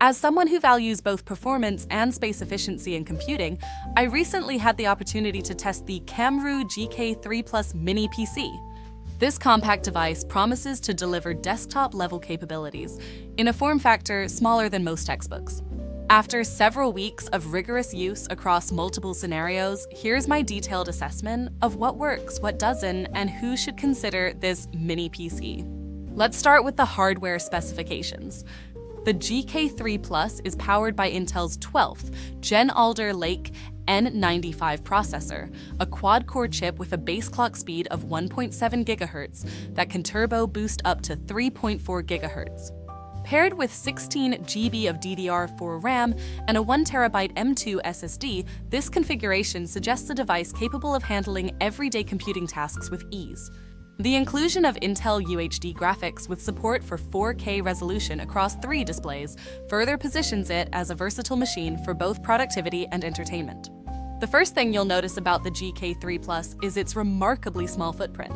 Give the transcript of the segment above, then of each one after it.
As someone who values both performance and space efficiency in computing, I recently had the opportunity to test the KAMRUI GK3Plus Mini PC. This compact device promises to deliver desktop-level capabilities in a form factor smaller than most textbooks. After several weeks of rigorous use across multiple scenarios, here's my detailed assessment of what works, what doesn't, and who should consider this mini PC. Let's start with the hardware specifications. The GK3 Plus is powered by Intel's 12th Gen Alder Lake N95 processor, a quad-core chip with a base clock speed of 1.7 GHz that can turbo boost up to 3.4 GHz. Paired with 16 GB of DDR4 RAM and a 1TB M2 SSD, this configuration suggests a device capable of handling everyday computing tasks with ease. The inclusion of Intel UHD graphics with support for 4K resolution across 3 displays further positions it as a versatile machine for both productivity and entertainment. The first thing you'll notice about the GK3 Plus is its remarkably small footprint.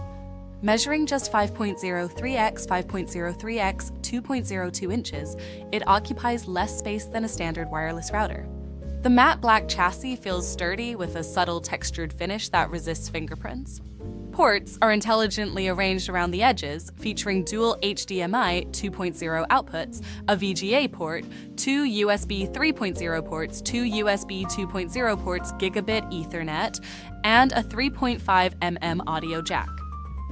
Measuring just 5.03x 5.03x 2.02 inches, it occupies less space than a standard wireless router. The matte black chassis feels sturdy with a subtle textured finish that resists fingerprints. Ports are intelligently arranged around the edges, featuring dual HDMI 2.0 outputs, a VGA port, 2 USB 3.0 ports, 2 USB 2.0 ports, gigabit Ethernet, and a 3.5 mm audio jack.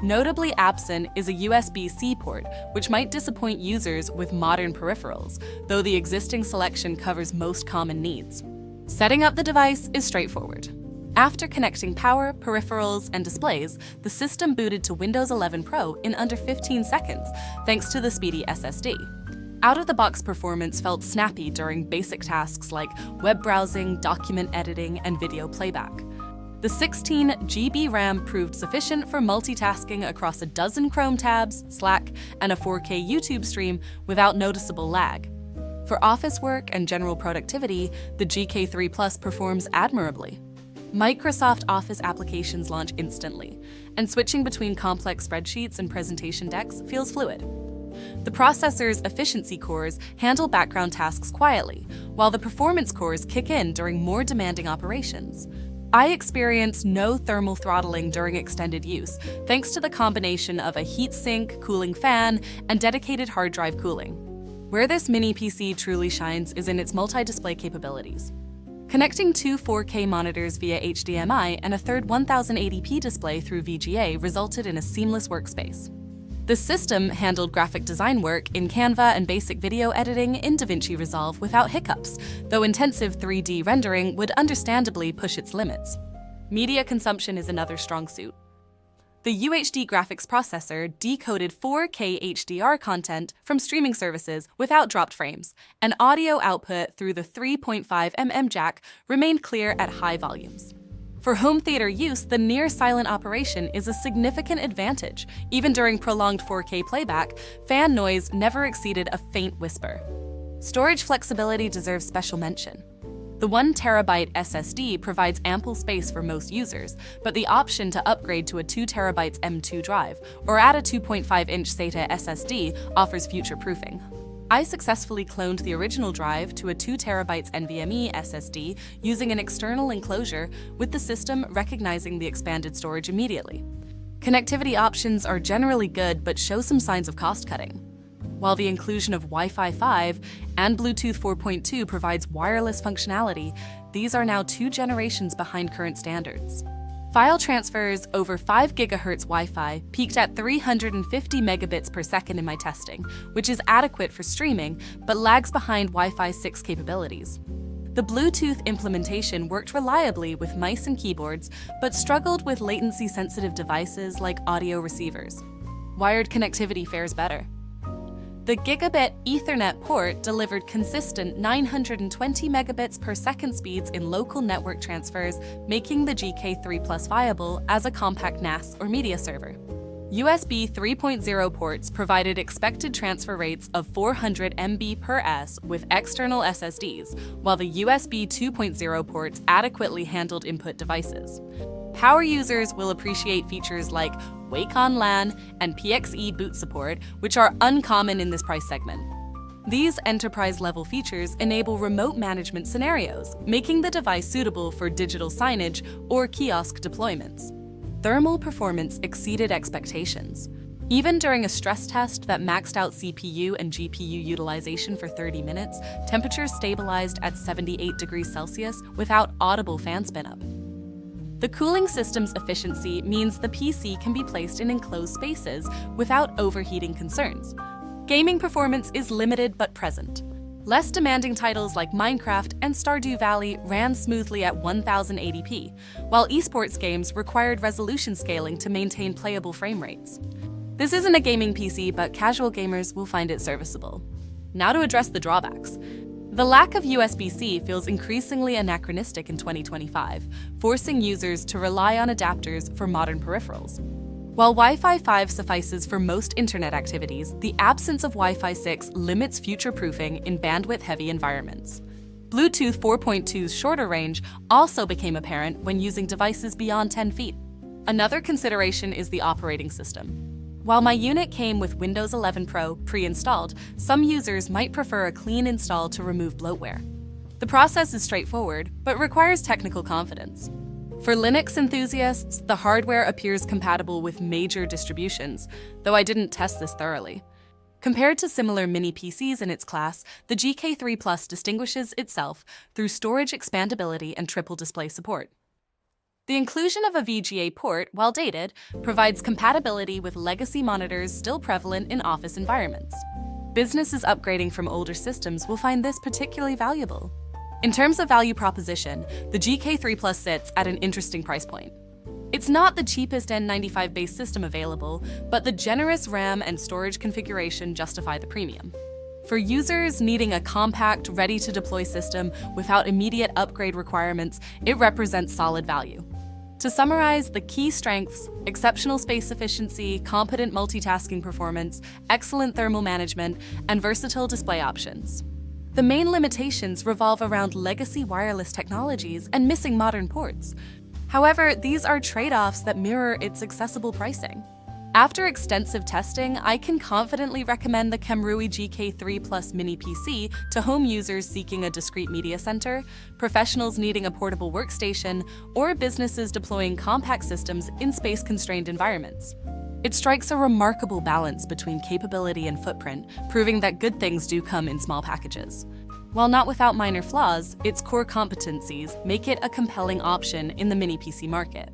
Notably absent is a USB-C port, which might disappoint users with modern peripherals, though the existing selection covers most common needs. Setting up the device is straightforward. After connecting power, peripherals, and displays, the system booted to Windows 11 Pro in under 15 seconds, thanks to the speedy SSD. Out-of-the-box performance felt snappy during basic tasks like web browsing, document editing, and video playback. The 16 GB RAM proved sufficient for multitasking across a dozen Chrome tabs, Slack, and a 4K YouTube stream without noticeable lag. For office work and general productivity, the GK3 Plus performs admirably. Microsoft Office applications launch instantly, and switching between complex spreadsheets and presentation decks feels fluid. The processor's efficiency cores handle background tasks quietly, while the performance cores kick in during more demanding operations. I experienced no thermal throttling during extended use, thanks to the combination of a heatsink, cooling fan, and dedicated hard drive cooling. Where this mini PC truly shines is in its multi-display capabilities. Connecting 2 4K monitors via HDMI and a third 1080p display through VGA resulted in a seamless workspace. The system handled graphic design work in Canva and basic video editing in DaVinci Resolve without hiccups, though intensive 3D rendering would understandably push its limits. Media consumption is another strong suit. The UHD graphics processor decoded 4K HDR content from streaming services without dropped frames, and audio output through the 3.5 mm jack remained clear at high volumes. For home theater use, the near-silent operation is a significant advantage. Even during prolonged 4K playback, fan noise never exceeded a faint whisper. Storage flexibility deserves special mention. The 1TB SSD provides ample space for most users, but the option to upgrade to a 2TB M2 drive or add a 2.5-inch SATA SSD offers future-proofing. I successfully cloned the original drive to a 2TB NVMe SSD using an external enclosure, with the system recognizing the expanded storage immediately. Connectivity options are generally good but show some signs of cost-cutting. While the inclusion of Wi-Fi 5 and Bluetooth 4.2 provides wireless functionality, these are now 2 generations behind current standards. File transfers over 5 GHz Wi-Fi peaked at 350 megabits per second in my testing, which is adequate for streaming, but lags behind Wi-Fi 6 capabilities. The Bluetooth implementation worked reliably with mice and keyboards, but struggled with latency-sensitive devices like audio receivers. Wired connectivity fares better. The gigabit Ethernet port delivered consistent 920 megabits per second speeds in local network transfers, making the GK3 Plus viable as a compact NAS or media server. USB 3.0 ports provided expected transfer rates of 400 MB per s with external SSDs, while the USB 2.0 ports adequately handled input devices. Power users will appreciate features like Wake on LAN and PXE boot support, which are uncommon in this price segment. These enterprise-level features enable remote management scenarios, making the device suitable for digital signage or kiosk deployments. Thermal performance exceeded expectations. Even during a stress test that maxed out CPU and GPU utilization for 30 minutes, temperatures stabilized at 78 degrees Celsius without audible fan spin-up. The cooling system's efficiency means the PC can be placed in enclosed spaces without overheating concerns. Gaming performance is limited but present. Less demanding titles like Minecraft and Stardew Valley ran smoothly at 1080p, while esports games required resolution scaling to maintain playable frame rates. This isn't a gaming PC, but casual gamers will find it serviceable. Now to address the drawbacks. The lack of USB-C feels increasingly anachronistic in 2025, forcing users to rely on adapters for modern peripherals. While Wi-Fi 5 suffices for most internet activities, the absence of Wi-Fi 6 limits future-proofing in bandwidth-heavy environments. Bluetooth 4.2's shorter range also became apparent when using devices beyond 10 feet. Another consideration is the operating system. While my unit came with Windows 11 Pro pre-installed, some users might prefer a clean install to remove bloatware. The process is straightforward, but requires technical confidence. For Linux enthusiasts, the hardware appears compatible with major distributions, though I didn't test this thoroughly. Compared to similar mini PCs in its class, the GK3 Plus distinguishes itself through storage expandability and triple display support. The inclusion of a VGA port, while dated, provides compatibility with legacy monitors still prevalent in office environments. Businesses upgrading from older systems will find this particularly valuable. In terms of value proposition, the GK3 Plus sits at an interesting price point. It's not the cheapest N95-based system available, but the generous RAM and storage configuration justify the premium. For users needing a compact, ready-to-deploy system without immediate upgrade requirements, it represents solid value. To summarize, the key strengths: exceptional space efficiency, competent multitasking performance, excellent thermal management, and versatile display options. The main limitations revolve around legacy wireless technologies and missing modern ports. However, these are trade-offs that mirror its accessible pricing. After extensive testing, I can confidently recommend the KAMRUI GK3Plus Mini PC to home users seeking a discrete media center, professionals needing a portable workstation, or businesses deploying compact systems in space-constrained environments. It strikes a remarkable balance between capability and footprint, proving that good things do come in small packages. While not without minor flaws, its core competencies make it a compelling option in the mini PC market.